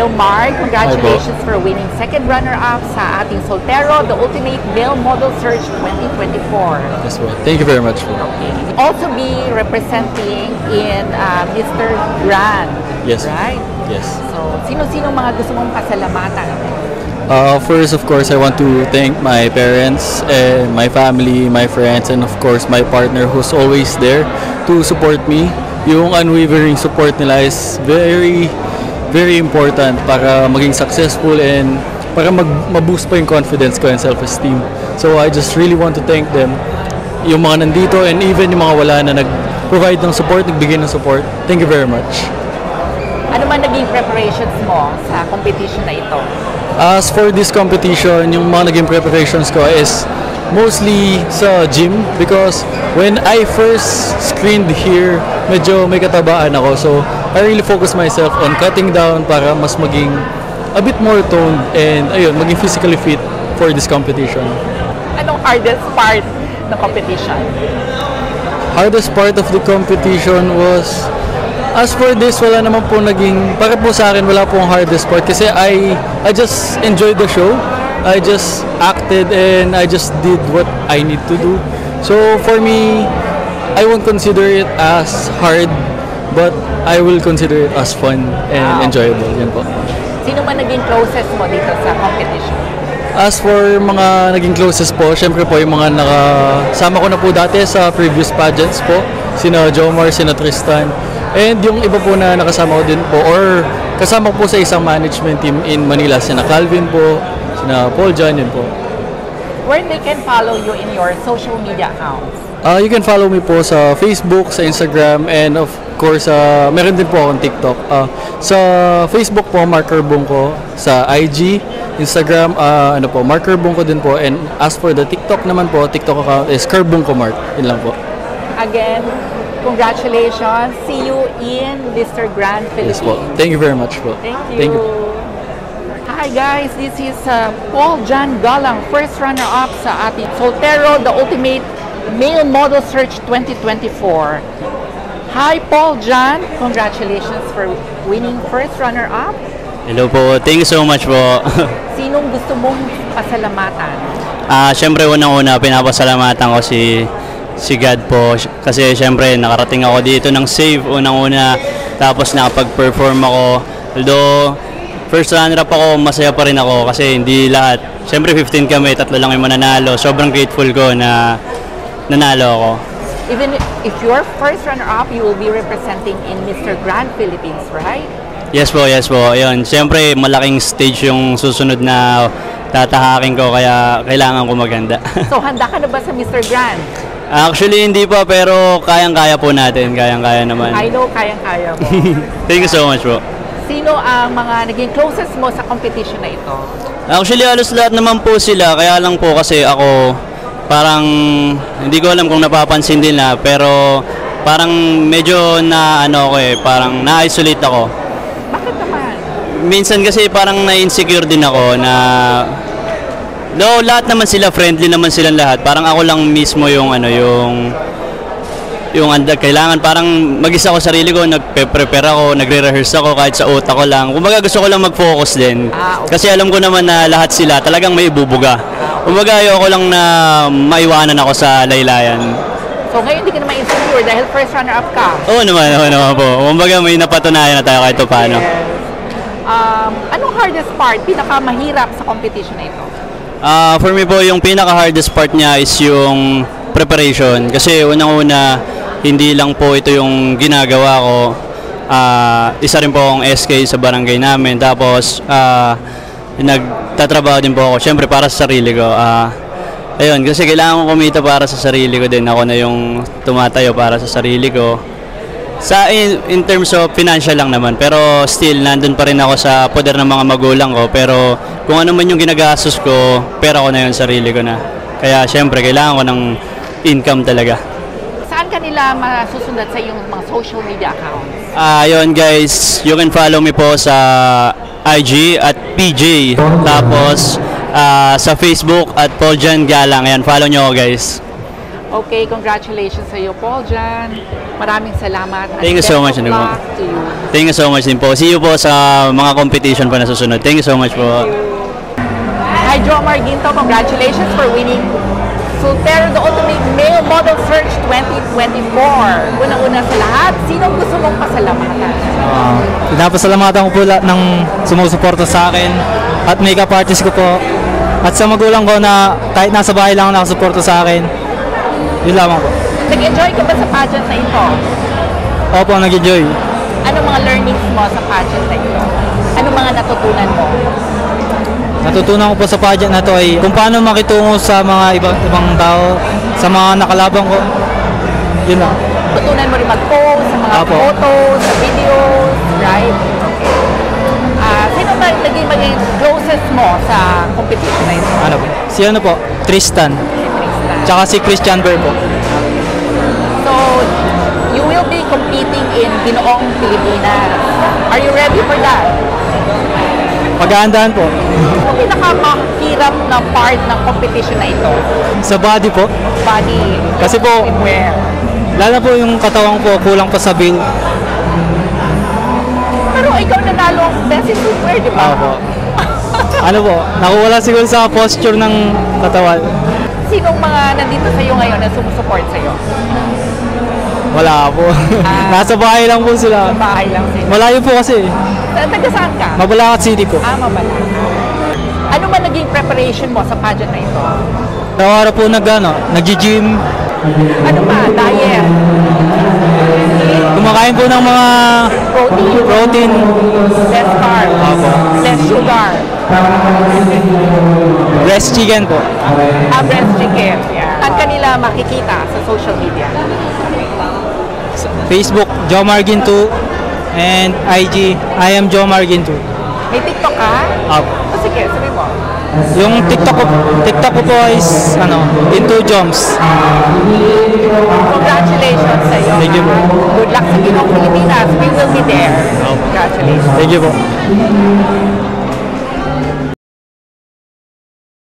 Hello Mark, congratulations for winning second runner-up sa ating Soltero, the Ultimate Male Model Search 2024. Yes, well, thank you very much. Okay. Also be representing in Mr. Grand, Yes. right? Yes. So, sino-sino mga gusto mong pasalamatan? First, of course, I want to thank my parents and my family, my friends, and of course, my partner who's always there to support me. Yung unwavering support nila is very, very important para maging successful and para ma-boost pa yung confidence ko and self-esteem. So I just really want to thank them. Yung mga nandito and even yung mga wala na nag-provide ng support, nagbigay ng support. Thank you very much. Ano man naging preparations mo sa competition na ito? As for this competition, yung mga naging preparations ko is mostly sa gym because when I first screened here, medyo may katabaan ako. So I really focus myself on cutting down para mas maging a bit more toned and ayun, maging physically fit for this competition. Anong hardest part ng competition? Hardest part of the competition was, as for this, wala naman po naging, para po sa akin, wala pong hardest part kasi I just enjoyed the show. I just acted and I just did what I need to do. So for me, I won't consider it as hard, but I will consider it as fun and enjoyable. Yan po. Sino man naging closest mo dito sa competition? As for mga naging closest po, syempre po yung mga nakasama ko na po dati sa previous pageants po, sina Jomar, sina Tristan, and yung iba po na nakasama ko din po or kasama ko po sa isang management team in Manila, sina Calvin po, sina Paul John, yun po. Where they can follow you in your social media accounts? You can follow me po sa Facebook, sa Instagram, and of course, meron din po akong TikTok. Sa Facebook po, Marker Bungko. Sa IG, Instagram, Marker Bungko din po. And as for the TikTok naman po, TikTok account is Kerbungko Mark. Yun lang po. Again, congratulations. See you in Mr. Grand Philippines. Yes po. Thank you very much po. Thank you. Thank you. Hi guys, this is Paul John Galang, first runner-up sa ating Soltero, the Ultimate Male Model Search 2024. Hi Paul John, congratulations for winning first runner-up. Hello po, thank you so much po. Sinong gusto mong pasalamatan? Siyempre unang-una pinapasalamatan ko si God po kasi siyempre nakarating ako dito ng safe unang-una tapos nakapag-perform ako. Although first runner-up ako, masaya pa rin ako kasi hindi lahat. Siyempre 15 kami, 3 lang yung mananalo. Sobrang grateful ko na nanalo ako. Even if you're first runner-up, you will be representing in Mr. Grand Philippines, right? Yes po, yes po. Ayun, siyempre malaking stage yung susunod na tatahakin ko kaya kailangan ko maganda. So handa ka na ba sa Mr. Grand? Actually hindi pa pero kayang-kaya po natin, kayang-kaya naman. I know kayang-kaya mo. Thank you so much po. Sino ang mga naging closest mo sa competition na ito? Actually, halos lahat naman po sila. Kaya lang po kasi ako, parang, hindi ko alam kung napapansin din na, pero parang medyo parang na-isolate ako. Bakit naman? Minsan kasi parang na-insecure din ako na, lahat naman sila, friendly naman silang lahat. Parang ako lang mismo yung kailangan parang mag-isa ko sarili ko, nagpe-prepare ako, nagre-rehearse ako kahit sa utak ko lang. Kumbaga gusto ko lang mag-focus din. Okay. Kasi alam ko naman na lahat sila talagang may ibubuga. Kumbaga ayoko lang na maiwanan ako sa laylayan. So ngayon hindi ka naman insecure dahil first runner-up ka? Oo naman po. Kumbaga may napatunayan na tayo kahit paano. Yes. Anong hardest part, pinakamahirap sa competition na ito? For me po, yung pinaka-hardest part niya is yung preparation. Kasi unang-una, hindi lang po ito yung ginagawa ko. Isa rin po akong SK sa barangay namin. Tapos, nagtatrabaho din po ako. Siyempre, para sa sarili ko. Ayun, kasi kailangan ko kumita para sa sarili ko din. Ako na yung tumatayo para sa sarili ko. In terms of financial lang naman. Pero still, nandun pa rin ako sa poder ng mga magulang ko. Pero kung ano man yung ginagastos ko, pera ko na yun, sarili ko na. Kaya siyempre, kailangan ko ng income talaga. Saan ka nila masusundan sa iyong mga social media accounts? Yun guys, you can follow me po sa IG at PJ. Tapos sa Facebook at Paul John Galang. Ayan, follow nyo ako guys. Okay, congratulations sa iyo, Paul Jan. Maraming salamat. And Thank you so much, best of ano po. luck to you. Thank you so much din po. See you po sa mga competition pa na susunod. Thank you so much po. Hi, Jomar Ginto. Congratulations for winning Soltero the Ultimate Male Model Search 2024. Una-una sa lahat, sinong gusto mong pasalamatan? Pinapasalamatan ko po lahat ng sumusuporta sa akin at makeup artist ko po at sa magulang ko na kahit nasa bahay lang nakasuporta sa akin. Yun lamang po. Nag-enjoy ka ba sa pageant na ito? Opo, nag-enjoy. Anong mga learnings mo sa pageant na ito? Anong mga natutunan mo? Natutunan ko po sa pageant na to ay kung paano makitungo sa mga ibang tao, sa mga nakalabang ko. Yun lang. Tutunan mo rin mag-post sa mga Apo. photos, sa videos, right? Okay. Sino ba maging closest mo sa competition na ito? Ano po? Si ano po? Tristan. Si Tristan. Tsaka si Christian Ver po. So, you will be competing in Ginoong Pilipinas. Are you ready for that? Paghahandaan po. Ano pinakamahirap na part ng competition na ito? Sa body po. Body. Kasi po, swimwear. lalo po yung katawan po kulang pa sa build. Pero ikaw nanalo ang best in swimwear, di ba? Opo. Ano po? Nakuwala siguro sa posture ng katawan. Sinong mga nandito sa iyo ngayon na sumusupport sa iyo? Wala po. Nasa bahay lang po sila. Sa bahay lang sila. Malayo po kasi. Taga saan ka? Mabalacat City po. Mabala. Ano man naging preparation mo sa pageant na ito? Araw-araw po nag-gym. Ano ba? Diet? Kumakain po ng mga protein. Less carb? Less sugar? Breast chicken po. Breast chicken? Yeah. Saan kanila makikita sa social media? Facebook, Jomargin 2. And IG, I am Jomargin 2. May TikTok ka? Sige, sabi mo. Yung TikTok ko po is Into Joms. Congratulations sa iyo. Thank you po. Good luck sa Ginoong Pilipinas. We will be there. Congratulations. Thank you po.